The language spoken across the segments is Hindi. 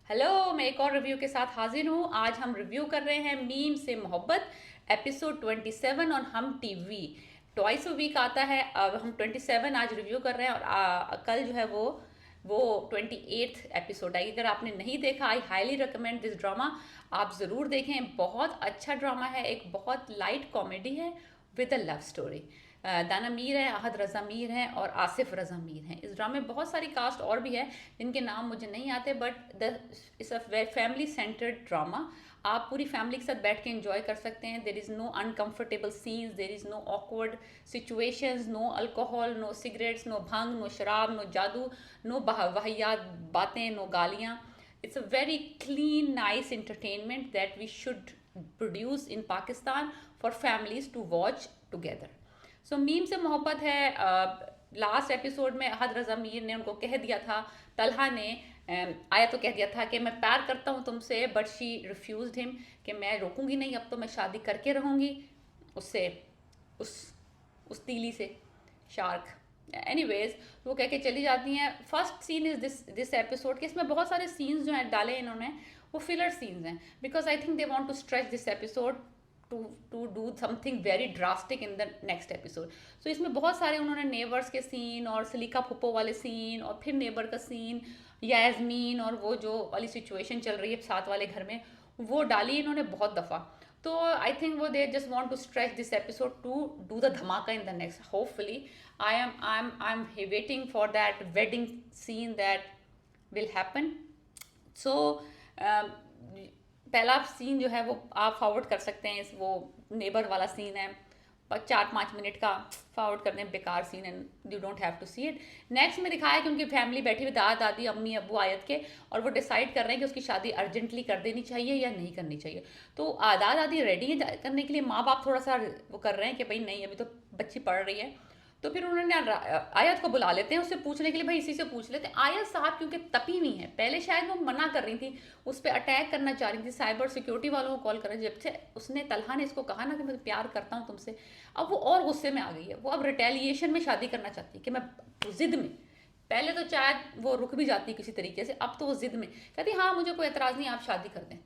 हेलो, मैं एक और रिव्यू के साथ हाजिर हूँ। आज हम रिव्यू कर रहे हैं मीम से मोहब्बत एपिसोड 27 ऑन हम टीवी। ट्वाइस अ वीक आता है। अब हम 27 आज रिव्यू कर रहे हैं और कल जो है वो 28th एपिसोड आएगी। अगर आपने नहीं देखा, I highly recommend this drama. आप ज़रूर देखें, बहुत अच्छा ड्रामा है, एक बहुत लाइट कॉमेडी है विद अ लव स्टोरी। दाना मीर है, अहद रज़ा मीर हैं और आसिफ रज़ा मीर हैं। इस ड्रामे में बहुत सारी कास्ट और भी है जिनके नाम मुझे नहीं आते, but the it's a family centred drama. आप पूरी फैमिली के साथ बैठ के एंजॉय कर सकते हैं। There is no uncomfortable scenes, there is no awkward situations, no alcohol, no cigarettes, no bhang, no शराब, नो जादू, नो वाहियात बातें, नो गालियाँ। It's a very clean nice entertainment that we should produce in Pakistan for families to watch together. So meme से मोहब्बत है। लास्ट एपिसोड में अहद रज़ा मीर ने उनको कह दिया था, तलहा ने आया तो कह दिया था कि मैं प्यार करता हूँ तुमसे, बट शी रिफ्यूज्ड हिम कि मैं रोकूंगी नहीं, अब तो मैं शादी करके रहूंगी उससे, उस उस तीली से, शार्क। एनीवेज, वो कह के चली जाती हैं। First scene is this episode के, इसमें बहुत सारे सीन्स जो हैं डाले इन्होंने, वो फिलर सीन्स हैं, because I think they want to stretch this episode to do something very drastic in the next episode. So इसमें बहुत सारे उन्होंने नेबर्स के सीन और सलीका फुप्पो वाले सीन और फिर नेबर का सीन, याजमीन और वो जो वाली सिचुएशन चल रही है साथ वाले घर में, वो डाली इन्होंने बहुत दफ़ा। तो आई थिंक वो they just want to stretch this episode to do the धमाका in the next. Hopefully I am waiting for that wedding scene that will happen. So पहला सीन जो है वो आप फॉरवर्ड कर सकते हैं, इस वो नेबर वाला सीन है, पर 4-5 मिनट का फॉरवर्ड करने में बेकार सीन है, you don't have to see it. Next में दिखाया कि उनकी फैमिली बैठी हुई, दादा दादी अम्मी अब्बू आयत के, और वो डिसाइड कर रहे हैं कि उसकी शादी अर्जेंटली कर देनी चाहिए या नहीं करनी चाहिए। तो दादा दादी रेडी है करने के लिए, माँ बाप थोड़ा सा वो कर रहे हैं कि भाई नहीं, अभी तो बच्ची पढ़ रही है। तो फिर उन्होंने आयत को बुला लेते हैं उससे पूछने के लिए, भाई इसी से पूछ लेते हैं। आयत साहब क्योंकि तपी हुई है, पहले शायद वो मना कर रही थी, उस पर अटैक करना चाह रही थी, साइबर सिक्योरिटी वालों को कॉल कर रही थी। जब से उसने तलहा ने इसको कहा ना कि मैं प्यार करता हूँ तुमसे, अब वो और गुस्से में आ गई है। वो अब रिटेलिएशन में शादी करना चाहती है कि मैं जिद में, पहले तो शायद वो रुक भी जाती किसी तरीके से, अब तो वो जिद में कहती हाँ मुझे कोई एतराज़ नहीं, आप शादी कर दें।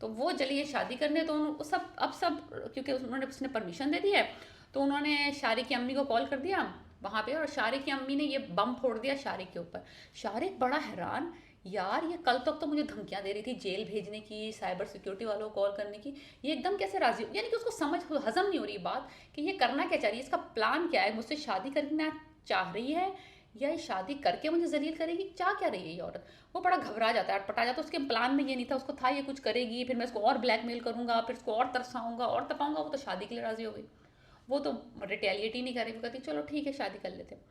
तो वो चलिए शादी करने, तो सब अब सब, क्योंकि उन्होंने उसने परमिशन दे दी है, तो उन्होंने शारिक की अम्मी को कॉल कर दिया वहाँ पे, और शारिक की अम्मी ने ये बम फोड़ दिया शारिक के ऊपर। शारिक बड़ा हैरान, यार ये कल तक तो मुझे धमकियां दे रही थी जेल भेजने की, साइबर सिक्योरिटी वालों को कॉल करने की, ये एकदम कैसे राजी, यानी कि उसको समझ हजम नहीं हो रही बात कि ये करना क्या चाह रही है, इसका प्लान क्या है, मुझसे शादी करना चाह रही है या ये शादी करके मुझे जलील करेगी, चाह क्या रही है ये औरत। वो बड़ा घबरा जाता है, अटपटा जाता है। उसके प्लान में ये नहीं था, उसको था ये कुछ करेगी, फिर मैं इसको और ब्लैकमेल करूंगा, फिर इसको और तरसाऊंगा और तपाऊंगा। वो तो शादी के लिए राजी हो गई, वो तो रिटेलिएट ही नहीं करेगी, वो कहती चलो ठीक है शादी कर लेते हैं,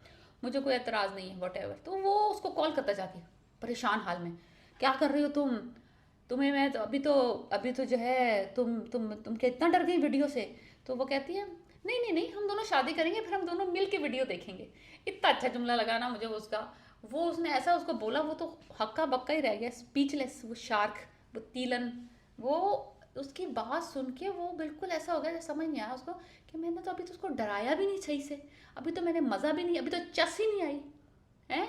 मुझे कोई एतराज़ नहीं है वट एवर। तो वो उसको कॉल करता जाके परेशान हाल में, क्या कर रही हो तुम, तुम्हें मैं तो अभी तो जो है तुम क्या इतना डर गई वीडियो से। तो वो कहती है नहीं नहीं नहीं, हम दोनों शादी करेंगे, फिर हम दोनों मिल के वीडियो देखेंगे। इतना अच्छा जुमला लगा ना मुझे उसका, वो उसने ऐसा उसको बोला, वो तो हक्का बक्का ही रह गया, स्पीचलेस। वो शार्क, वो तीलन, वो उसकी बात सुन के वो बिल्कुल ऐसा हो गया, समझ नहीं आया उसको कि मैंने तो अभी तो उसको डराया भी नहीं सही से, अभी तो मैंने मज़ा भी नहीं, अभी तो चस ही नहीं आई है।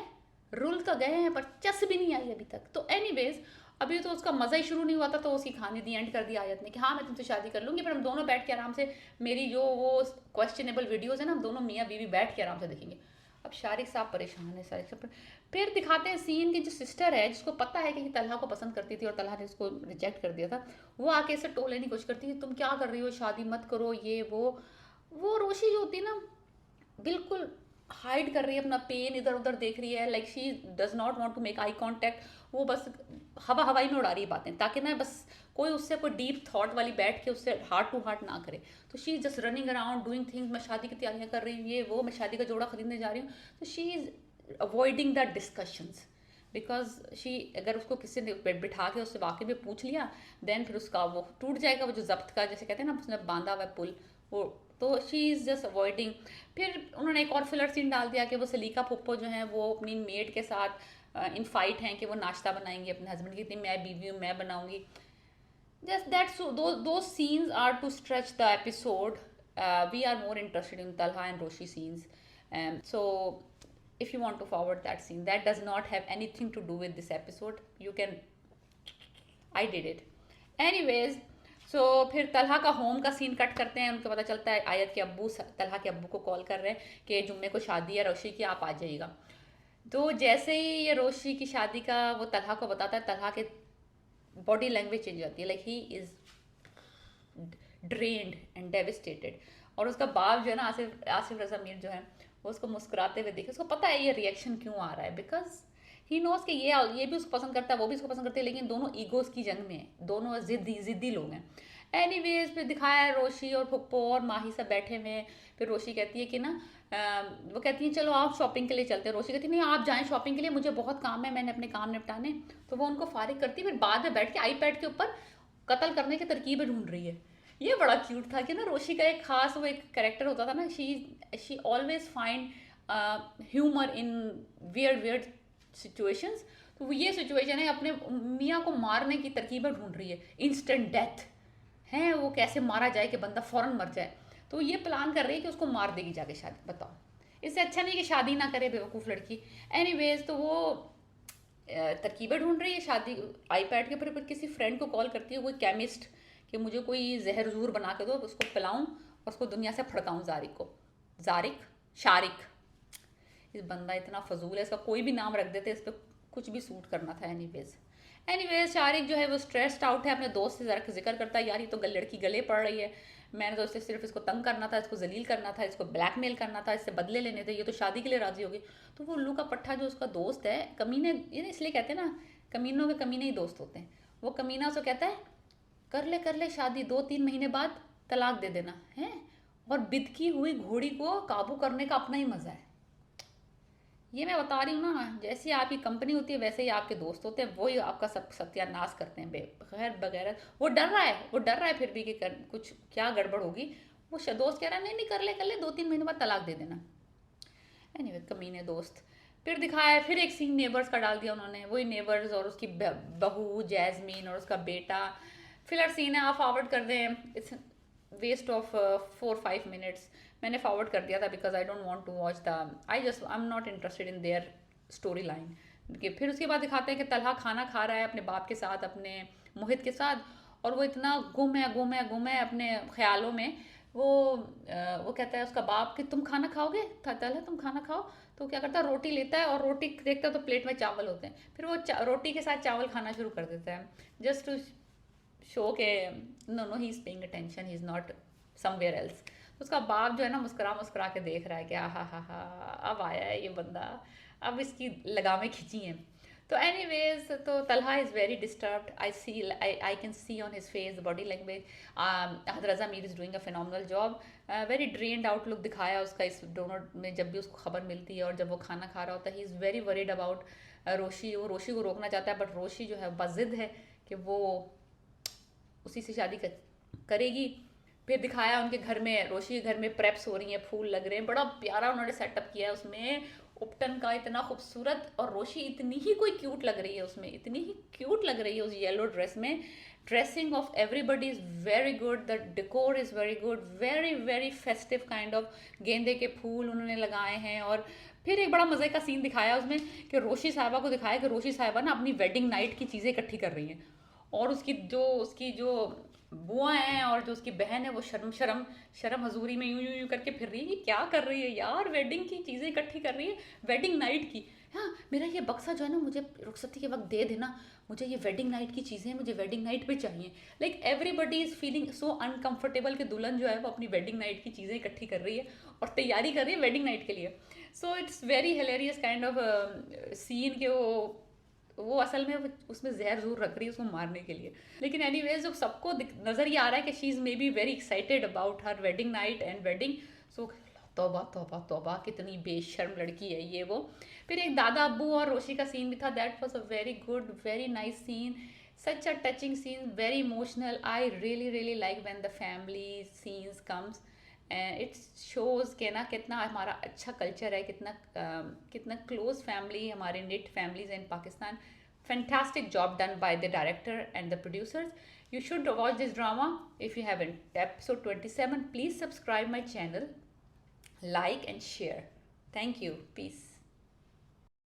रुल तो गए हैं पर चस भी नहीं आई अभी तक। तो एनीवेज, अभी तो उसका मज़ा ही शुरू नहीं हुआ था, तो उसकी कहानी दी एंड कर दी आयत ने कि हाँ मैं तुमसे शादी कर लूँगी, फिर हम दोनों बैठ के आराम से, मेरी जो वो क्वेश्चनेबल वीडियोज़ है ना, हम दोनों मियाँ बीवी बैठ के आराम से देखेंगे। अब शारिक साहब परेशान है, शारिक साहब फिर दिखाते हैं सीन की जो सिस्टर है, जिसको पता है कि तलहा को पसंद करती थी और तलहा ने उसको रिजेक्ट कर दिया था, वो आके इसे टोलने की कोशिश करती है, तुम क्या कर रही हो, शादी मत करो, ये वो रोशी जो होती है ना, बिल्कुल हाइड कर रही है अपना पेन, इधर उधर देख रही है, like she does not want to make eye contact. वो बस हवाई में उड़ा रही है बातें, ताकि ना बस कोई उससे कोई डीप थॉट वाली बैठ के उससे हार्ट टू हार्ट ना करे। तो she is just running around doing things, मैं शादी की तैयारियां कर रही हूँ, ये वो, मैं शादी का जोड़ा खरीदने जा रही हूँ। तो she is avoiding the discussions, because she, अगर उसको किसी ने बिठा के उससे वाकई में पूछ लिया, देन फिर उसका वो टूट जाएगा, वो जो जब्त का जैसे कहते हैं ना उसने बांधा हुआ पुल, वो। तो शी इज़ जस्ट अवॉइडिंग। फिर उन्होंने एक और फिलर सीन डाल दिया कि वो सलीका फुप्पो जो हैं वो अपनी मेड के साथ इन फाइट हैं कि वो नाश्ता बनाएंगी अपने हस्बैंड की, मैं बीवी हूँ मैं बनाऊंगी। जस्ट दैट, दो scenes are to stretch the episode. We are more interested in Talha and Roshi scenes. So if you want to forward that scene, that does not have anything to do with this episode, you can I did it. Anyways, so फिर तलहा का होम का सीन कट करते हैं। उनको पता चलता है आयत के अब्बू तलहा के अब्बू को कॉल कर रहे हैं कि जुम्मे को शादी है रोशी की, आप आ जाइएगा। तो जैसे ही ये रोशी की शादी का वो तलहा को बताता है, तलहा के बॉडी लैंग्वेज चेंज होती है, like he is drained and devastated. और उसका बाप जो है ना, आसिफ आसिफ रजा मीर जो है, वो उसको मुस्कुराते हुए देखे, उसको पता है ये रिएक्शन क्यों आ रहा है, बिकॉज ही नोज कि ये भी उसको पसंद करता है, वो भी उसको पसंद करती है, लेकिन दोनों ईगोज की जंग में है, दोनों जिद्दी लोग हैं। एनीवेज फिर दिखाया है रोशी और फुप्पो और माही सब बैठे हुए हैं। फिर रोशी कहती है कि ना वो कहती है चलो आप शॉपिंग के लिए चलते हैं। रोशी कहती है नहीं आप जाएं शॉपिंग के लिए, मुझे बहुत काम है, मैंने अपने काम निपटाने। तो वो उनको फारिग करती है, फिर बाद में बैठ के आईपैड के ऊपर कत्ल करने की तरकीबें ढूंढ रही है। ये बड़ा क्यूट था कि ना रोशी का एक खास वो एक कैरेक्टर होता था ना, she always find humour in weird weird situations. तो ये सिचुएशन है, अपने मियाँ को मारने की तरकीबें ढूंढ रही है, इंस्टेंट डेथ है, वो कैसे मारा जाए कि बंदा फ़ौरन मर जाए। तो ये प्लान कर रही है कि उसको मार देगी जाके शादी। बताओ, इससे अच्छा नहीं कि शादी ना करे बेवकूफ़ लड़की। एनीवेज तो वो तरकीबें ढूंढ रही है शादी आईपैड के ऊपर। किसी फ्रेंड को कॉल करती है, कोई केमिस्ट, कि मुझे कोई जहर जूर बना के दो, उसको पिलाऊं और उसको दुनिया से फड़काऊं जारिक को। जारिक, शारिक, इस बंदा इतना फजूल है, इसका कोई भी नाम रख देते, इस पर कुछ भी सूट करना था। एनीवेज शारिक जो है वो स्ट्रेस्ड आउट है, अपने दोस्त से ज़रा जिक्र करता है, यार ये तो लड़की गले पड़ रही है, मैंने तो इससे सिर्फ इसको तंग करना था, इसको जलील करना था, इसको ब्लैकमेल करना था, इससे बदले लेने थे, ये तो शादी के लिए राजी होगी। तो वो उल्लू का पट्टा जो उसका दोस्त है, कमीने, ये इसलिए कहते हैं ना कमीनों के कमीने ही दोस्त होते हैं, वो कमीना उसको कहता है कर ले शादी, 2-3 महीने बाद तलाक दे देना है, और बिदकी हुई घोड़ी को काबू करने का अपना ही मज़ा है। ये मैं बता रही हूँ ना, जैसी आपकी कंपनी होती है वैसे ही आपके दोस्त होते हैं, वही आपका सब सत्यानाश करते हैं बगैर बगैर। वो डर रहा है फिर भी कि कुछ क्या गड़बड़ होगी। वो दोस्त कह रहा है नहीं नहीं कर ले 2-3 महीने बाद तलाक दे देना। एनीवे कमीने दोस्त। फिर दिखाया है, फिर एक सीन नेबर्स का डाल दिया उन्होंने, वही नेबर्स और उसकी बहू जैस्मीन और उसका बेटा। फिलर सीन है, आप फॉरवर्ड कर दें, इट्स वेस्ट ऑफ 4-5 मिनट्स। मैंने फॉरवर्ड कर दिया था because I don't want to watch the I am not interested in their story line. फिर उसके बाद दिखाते हैं कि तलहा खाना खा रहा है अपने बाप के साथ, अपने मोहित के साथ, और वो इतना गुम है अपने ख्यालों में। वो कहता है उसका बाप कि तुम खाना खाओगे, तलहा तुम खाना खाओ। तो क्या करता है, रोटी लेता है और रोटी देखता है तो प्लेट में चावल होते हैं, फिर वो रोटी के साथ चावल खाना शुरू कर देता है, जस्ट टू शो के no he is paying attention, he is not somewhere else. उसका बाप जो है ना मुस्कुरा मुस्कुरा के देख रहा है कि हा अब आया है ये बंदा, अब इसकी लगामें खिंची हैं। तो एनीवेज तो Talha is very disturbed, I can see on his face body language. हदरजा Mir is doing a phenomenal job. Very drained outlook दिखाया उसका इस दोनों में, जब भी उसको खबर मिलती है और जब वो खाना खा रहा होता है। He is very worried about Roshi. वो रोशी को रोकना चाहता है, बट रोशी जो है बज़िद है कि वो उसी से शादी करेगी। फिर दिखाया उनके घर में, रोशी के घर में प्रेप्स हो रही हैं, फूल लग रहे हैं, बड़ा प्यारा उन्होंने सेटअप किया है उसमें, उपटन का इतना खूबसूरत। और रोशी इतनी ही कोई क्यूट लग रही है उसमें, इतनी ही क्यूट लग रही है उस येलो ड्रेस में। Dressing of everybody is very good, the decor is very good, very very festive kind of. गेंदे के फूल उन्होंने लगाए हैं। और फिर एक बड़ा मज़े का सीन दिखाया उसमें कि रोशी साहिबा को दिखाया कि रोशी साहिबा ना अपनी वेडिंग नाइट की चीज़ें इकट्ठी कर रही हैं, और उसकी जो बुआ हैं और जो उसकी बहन है वो शर्म हजूरी में यूं करके फिर रही है। ये क्या कर रही है यार, वेडिंग की चीज़ें इकट्ठी कर रही है, वेडिंग नाइट की। हाँ मेरा ये बक्सा जो है ना मुझे रुखसती के वक्त दे देना, मुझे ये वेडिंग नाइट की चीज़ें मुझे वेडिंग नाइट पे चाहिए। Like everybody is feeling so uncomfortable कि दुल्हन जो है वो अपनी वेडिंग नाइट की चीज़ें इकट्ठी कर रही है और तैयारी कर रही है वेडिंग नाइट के लिए। So it's very hilarious kind of scene के वो असल में उसमें जहर जरूर रख रही है उसको मारने के लिए। लेकिन एनीवेज जब सबको नज़र ये आ रहा है कि she is maybe very excited about her wedding night and wedding. So तौबा तौबा तौबा, कितनी बेशर्म लड़की है ये वो। फिर एक दादा अब्बू और रोशी का सीन भी था, that was a very good very nice scene, such a touching scene, very emotional. I really like when the family scenes comes. It's shows के ना कितना हमारा अच्छा कल्चर है, कितना क्लोज फैमिली हमारे knit families in Pakistan. Fantastic job done by the director and the producers. You should watch this drama if you haven't. Episode 27. Please subscribe my channel, like and share. Thank you. Peace.